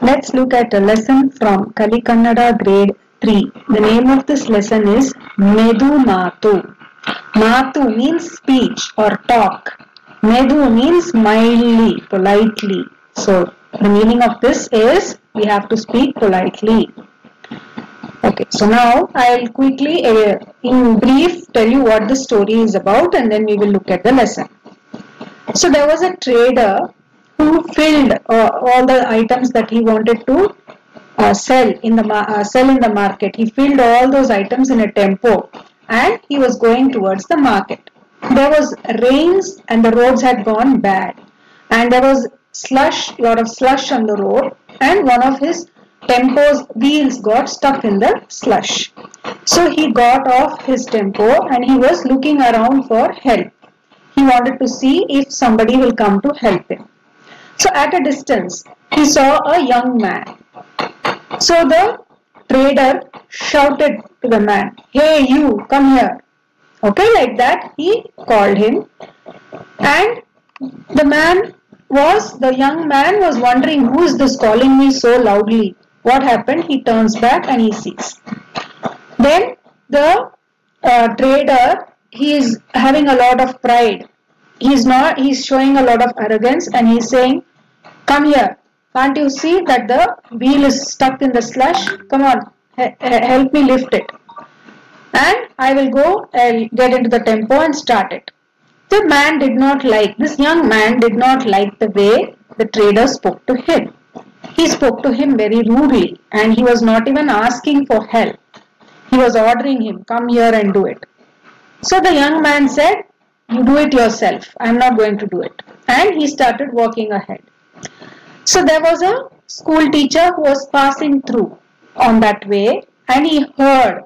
Let's look at a lesson from Kali Kannada grade 3. The name of this lesson is Medu Matu. Matu means speech or talk. Medu means mildly, politely. So the meaning of this is we have to speak politely. Okay, so now I'll quickly in brief tell you what the story is about and then we will look at the lesson. So there was a trader who filled all the items that he wanted to sell in the market. He filled all those items in a tempo and he was going towards the market. There was rains and the roads had gone bad and there was lot of slush on the road, and one of his tempo's wheels got stuck in the slush. So he got off his tempo and he was looking around for help. He wanted to see if somebody will come to help him. So at a distance, he saw a young man. So the trader shouted to the man, "Hey you, come here." Okay, like that he called him. And the young man was wondering, who is this calling me so loudly? What happened? He turns back and he sees. Then the trader, he is having a lot of pride. He's showing a lot of arrogance and he's saying, "Come here. Can't you see that the wheel is stuck in the slush? Come on, help me lift it. And I will get into the tempo and start it." This young man did not like the way the trader spoke to him. He spoke to him very rudely and he was not even asking for help. He was ordering him, "Come here and do it." So the young man said, "You do it yourself. I am not going to do it." And he started walking ahead. So there was a school teacher who was passing through on that way and he heard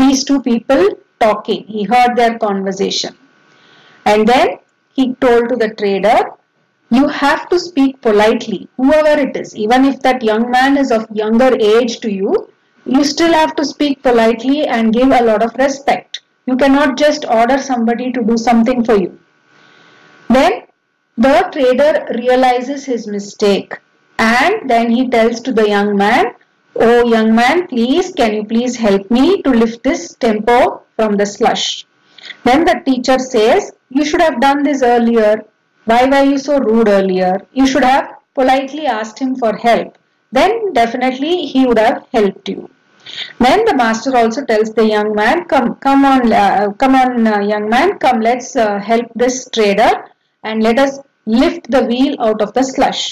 these two people talking. He heard their conversation. And then he told to the trader, "You have to speak politely, whoever it is. Even if that young man is of younger age to you, you still have to speak politely and give a lot of respect. You cannot just order somebody to do something for you." Then the trader realizes his mistake and then he tells to the young man, "Oh young man, can you please help me to lift this tempo from the slush?" Then the teacher says, "You should have done this earlier. Why were you so rude earlier? You should have politely asked him for help. Then definitely he would have helped you." Then the master also tells the young man, come on, young man, come, let's help this trader and let us lift the wheel out of the slush.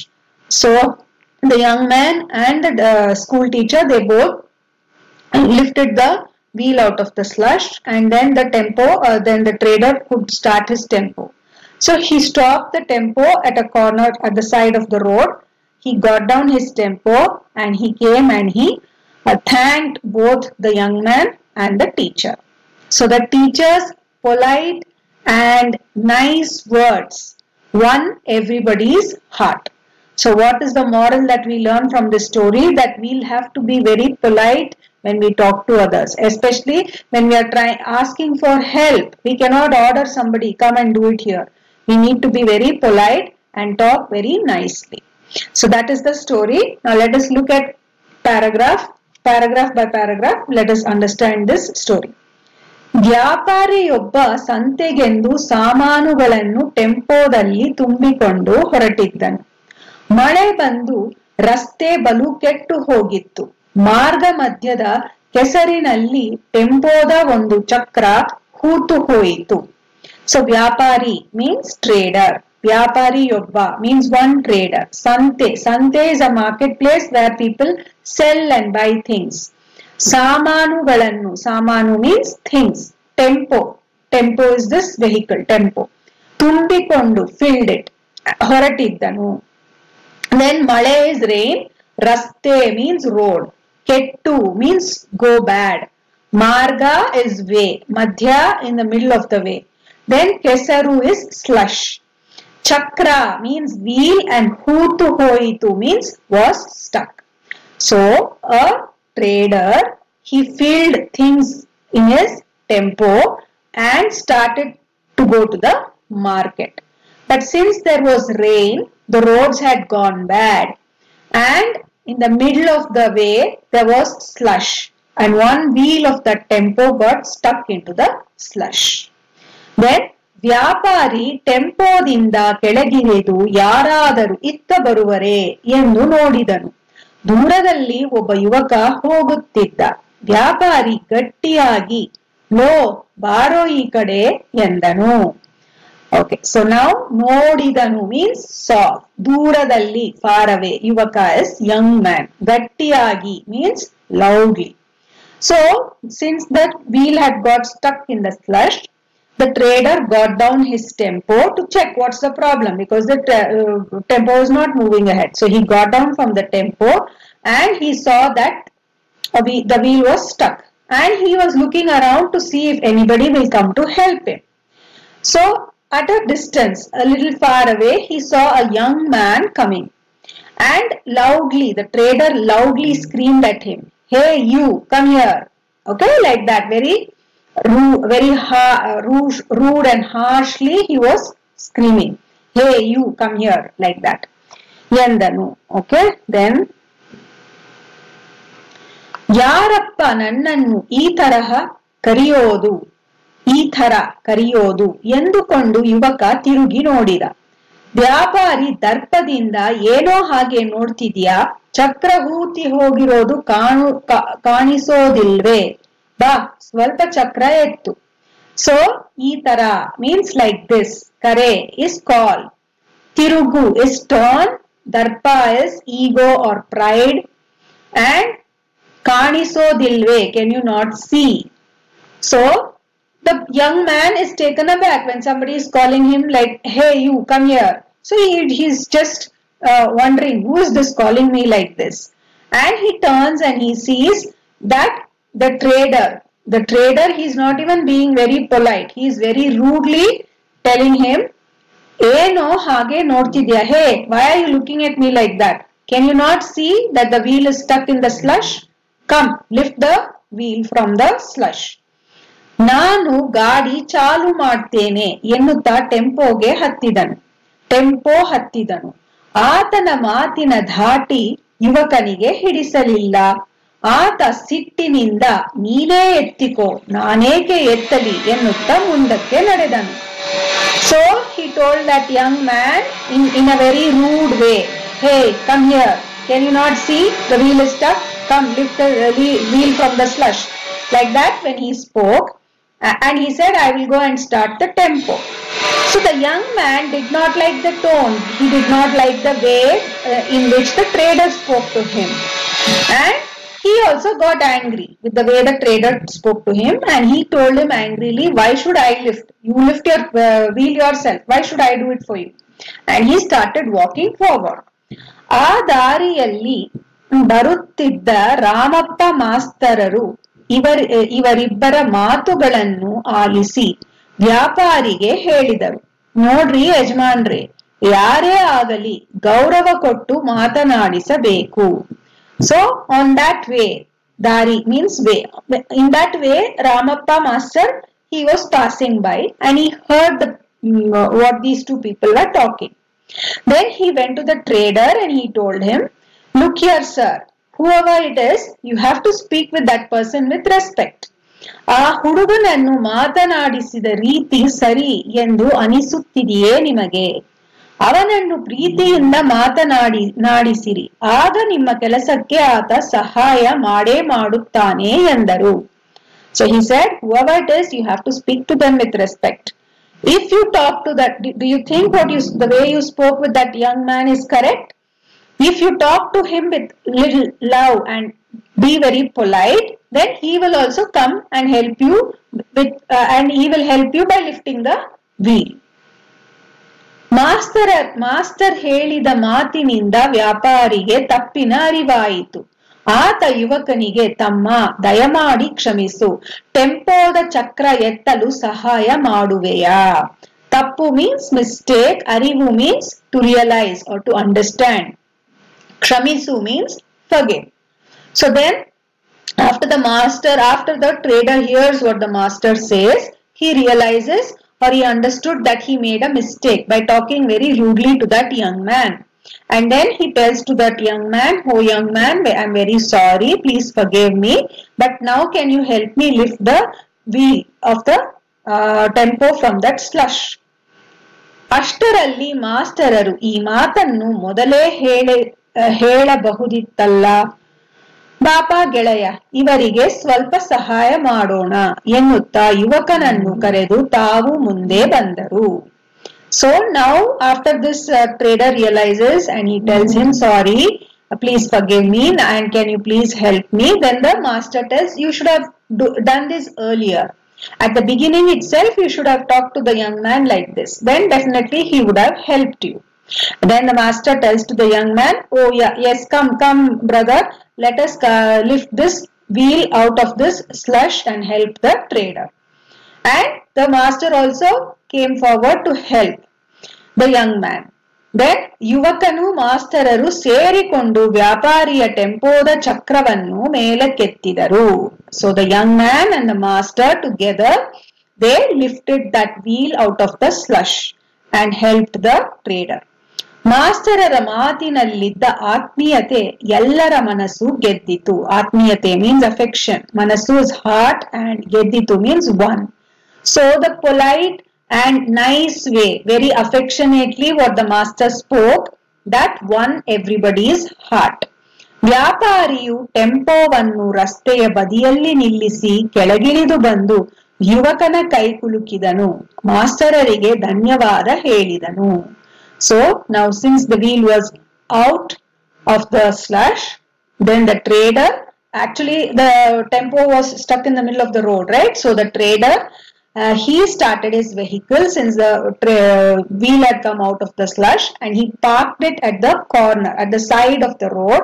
So the young man and the school teacher, they both lifted the wheel out of the slush, and then the trader could start his tempo. So he stopped the tempo at a corner at the side of the road. He got down his tempo and he came and he thanked both the young man and the teacher. So the teacher's polite and nice words won everybody's heart. So what is the moral that we learn from this story? That we'll have to be very polite when we talk to others, especially when we are asking for help. We cannot order somebody, "Come and do it here." We need to be very polite and talk very nicely. So that is the story. Now let us look at paragraph by paragraph. Let us understand this story. ವ್ಯಾಪಾರಿಯೊಬ್ಬ ಸಂತೆಗೆಂದು ಸಾಮಾನುಗಳನ್ನು ಟೆಂಪೋದಲ್ಲಿ ತುಂಬಿಕೊಂಡು ಹೊರಟಿದ್ದನು. ಮಳೆ ಬಂದು ರಸ್ತೆ ಬಲು ಕೆಟ್ಟು ಹೋಗಿತ್ತು. ಮಾರ್ಗ ಮಧ್ಯದ ಕೆಸರಿನಲ್ಲಿ ಟೆಂಪೋದ ಒಂದು ಚಕ್ರ ಹೂತು ಹೋಯಿತು. So ವ್ಯಾಪಾರಿ means trader. ವ್ಯಾಪಾರಿಯೊಬ್ಬ means one trader. Sante is a marketplace where people sell and buy things. ಸಾಮಾನುಗಳನ್ನು, ಸಾಮಾನು means things. Tempo is this vehicle, tempo. ತುಂಬಿಕೊಂಡು, filled it, ಹೊರಟಿದ್ದನು. Then male is rain. Raste means road. Kettu means go bad. Marga is way. Madhya in the middle of the way. Then kesaru is slush. Chakra means wheel and hootu hoitu means was stuck. So a trader, he filled things in his tempo and started to go to the market. But since there was rain, the roads had gone bad and in the middle of the way there was slush, and one wheel of the tempo got stuck into the slush. Then ವ್ಯಾಪಾರಿ ಟೆಂಪೋದಿಂದ ಕೆಳಗಿಳಿದು ಯಾರಾದರೂ ಇತ್ತ ಬರುವರೇ ಎಂದು ನೋಡಿದನು. ದೂರದಲ್ಲಿ ಒಬ್ಬ ಯುವಕ ಹೋಗುತ್ತಿದ್ದ. ವ್ಯಾಪಾರಿ ಗಟ್ಟಿಯಾಗಿ ಲೋ ಬಾರೋ ಈ ಕಡೆ ಎಂದನು. Okay, so now ನೋಡಿದನು means saw. ದೂರದಲ್ಲಿ far away. ಯುವಕ is young man. ಗಟ್ಟಿಯಾಗಿ means loudly. So since that wheel had got stuck in the slush, the trader got down his tempo to check what's the problem, because the tempo was not moving ahead. So he got down from the tempo and he saw that the wheel was stuck, and he was looking around to see if anybody will come to help him. So at a distance, a little far away, he saw a young man coming, and loudly, the trader loudly screamed at him, "Hey you, come here." Okay, like that, very rude and harshly he was screaming, "Hey you, come here," like that. Yandanu. Okay, then ಯಾರಪ್ಪ ನನ್ನನ್ನು ಈ ತರಹ ಕರೆಯೋದು ಎಂದುಕೊಂಡು ಯುವಕ ತಿರುಗಿ ನೋಡಿದ. ವ್ಯಾಪಾರಿ ದರ್ಪದಿಂದ ಏನೋ ಹಾಗೆ ನೋಡ್ತಿದ್ಯಾ, ಚಕ್ರ ಹೂತಿ ಹೋಗಿರೋದು ಕಾಣಿಸೋದಿಲ್ವೇ, ಬಾ ಸ್ವಲ್ಪ ಚಕ್ರ ಎತ್ತು. ಸೊ ಈ ತರ ಮೀನ್ಸ್ ಲೈಕ್ ದಿಸ್. ಕರೆ ಇಸ್ ಕಾಲ್, ತಿರುಗು ಇಸ್ ಟರ್ನ್, ದರ್ಪ is ego or pride, and ಕಾಣಿಸೋದಿಲ್ವೇ can you not see. So the young man is taken aback when somebody is calling him like, "Hey you, come here." So he's just wondering, who is this calling me like this? And he turns and he sees that the trader, he's not even being very polite. He is very rudely telling him, "Eno hage nodtidya, hey, why are you looking at me like that? Can you not see that the wheel is stuck in the slush? Come, lift the wheel from the slush." ನಾನು ಗಾಡಿ ಚಾಲು ಮಾಡ್ತೇನೆ ಎನ್ನುತ್ತಾ tempo ಹತ್ತಿದನು. ಆತನ ಮಾತಿನ ಧಾಟಿ ಯುವಕನಿಗೆ ಹಿಡಿಸಲಿಲ್ಲ. ಆತ ಸಿಟ್ಟಿನಿಂದ ನೀನೇ ಎತ್ತಿಕೋ, ನಾನೇಕೆ ಎತ್ತಲಿ ಎನ್ನುತ್ತಾ ಮುಂದಕ್ಕೆ ನಡೆದನು. So he told that young man in a very rude way, "Hey, come here. Can you not see the wheel is stuck? Come, lift the wheel from the slush." Like that when he spoke, and he said, "I will go and start the tempo." So the young man did not like the tone. He did not like the way in which the trader spoke to him. And he also got angry with the way the trader spoke to him, and he told him angrily, "Why should I lift? You lift your wheel yourself. Why should I do it for you?" And he started walking forward. ಆ ದಾರಿಯಲ್ಲಿ ಬರುತ್ತಿದ್ದ ರಾಮಪ್ಪ ಮಾಸ್ತರರು ಇವರಿಬ್ಬರ ಮಾತುಗಳನ್ನು ಆಲಿಸಿ ವ್ಯಾಪಾರಿಗೆ ಹೇಳಿದರು, "ನೋಡ್ರಿ ಯಜಮಾನ್ರೆ, ಯಾರೇ ಆಗಲಿ ಗೌರವ ಕೊಟ್ಟು ಮಾತನಾಡಿಸಬೇಕು." So on that way, dari means way. In that way, Ramappa master, he was passing by and he heard what these two people were talking. Then he went to the trader and he told him, "Look here, sir, whoever it is, you have to speak with that person with respect. ಆ ಹುಡುಗನನ್ನು ಮಾತನಾಡಿಸಿದ ರೀತಿ ಸರಿ ಎಂದು ಅನಿಸುತ್ತಿದೆಯೇ ನಿಮಗೆ? ಅವನನ್ನು ಪ್ರೀತಿಯಿಂದ ಮಾತನಾಡಿಸಿರಿ, ಆಗ ನಿಮ್ಮ ಕೆಲಸಕ್ಕೆ ಆತ ಸಹಾಯ ಮಾಡೇ ಮಾಡುತ್ತಾನೆ ಎಂದರು. So he said, whoever it is, you have to speak to them with respect. If you talk to that, do you think the way you spoke with that young man is correct? If you talk to him with little love and be very polite, then he will also come and help you and he will help you by lifting the wheel." Master ಹೇಳಿದ ಮಾತಿನಿಂದ ವ್ಯಾಪಾರಿಗೆ ತಪ್ಪಿನ ಅರಿವಾಯಿತು. ಆತ ಯುವಕನಿಗೆ, "ತಮ್ಮ, ದಯಮಾಡಿ ಕ್ಷಮಿಸು, ಟೆಂಪೋದ ಚಕ್ರ ಎತ್ತಲು ಸಹಾಯ ಮಾಡುವೆಯಾ?" ತಪ್ಪು ಮೀನ್ಸ್ ಮಿಸ್ಟೇಕ್, ಅರಿವು means to realise or to understand. Ksamisu means forgive. So then after the trader hears what the master says, he realizes or he understood that he made a mistake by talking very rudely to that young man. And then he tells to that young man, "Oh young man, I'm very sorry, please forgive me, but now can you help me lift the wheel of the tempo from that slush?" ಅಷ್ಟರಲ್ಲಿ ಮಾಸ್ಟರರು ಈ ಮಾತನ್ನು ಮೊದಲೇ ಹೇಳಬಹುದಿತ್ತಲ್ಲ. ಬಾಪ ಗೆಳೆಯ, ಇವರಿಗೆ ಸ್ವಲ್ಪ ಸಹಾಯ ಮಾಡೋಣ ಎನ್ನುತ್ತಾ ಯುವಕನನ್ನು ಕರೆದು ತಾವು ಮುಂದೆ ಬಂದರು. So now after this trader realizes and he tells him, "Sorry, please forgive me and can you please help me?" Then the master tells, "You should have done this earlier. At the beginning itself you should have talked to the young man like this. Then definitely he would have helped you." Then the master tells to the young man, "Oh yeah, yes, come brother, let us lift this wheel out of this slush and help the trader." And the master also came forward to help the young man. Then ಯುವಕನು ಮಾಸ್ತರರು ಸೇರಿಕೊಂಡು ವ್ಯಾಪಾರಿಯ ಟೆಂಪೋದ ಚಕ್ರವನ್ನು ಮೇಲಕ್ಕೆತ್ತಿದರು. So the young man and the master together, they lifted that wheel out of the slush and helped the trader. ಮಾಸ್ತರರ ಮಾತಿನಲ್ಲಿದ್ದ ಆತ್ಮೀಯತೆ ಎಲ್ಲರ ಮನಸ್ಸು ಗೆದ್ದಿತು. ಆತ್ಮೀಯತೆ means affection. ಮನಸ್ಸು is heart and ಗೆದ್ದಿತು means one. So the polite and nice way, very affectionately what the master spoke, that won everybody's heart. ವ್ಯಾಪಾರಿಯು ಟೆಂಪೋವನ್ನು ರಸ್ತೆಯ ಬದಿಯಲ್ಲಿ ನಿಲ್ಲಿಸಿ ಕೆಳಗಿಳಿದು ಬಂದು ಯುವಕನ ಕೈ ಕುಲುಕಿದನು, ಮಾಸ್ತರರಿಗೆ ಧನ್ಯವಾದ ಹೇಳಿದನು. So now since the wheel was out of the slush, then the trader, actually the tempo was stuck in the middle of the road, right? So the trader, he started his vehicle since the wheel had come out of the slush, and he parked it at the corner, at the side of the road.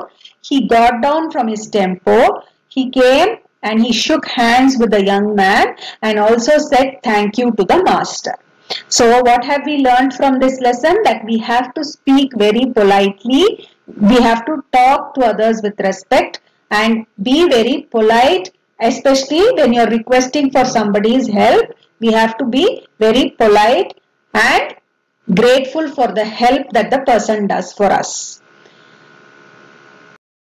He got down from his tempo, he came and he shook hands with the young man and also said thank you to the master. So what have we learned from this lesson? That we have to speak very politely, we have to talk to others with respect and be very polite, especially when you're requesting for somebody's help. We have to be very polite and grateful for the help that the person does for us.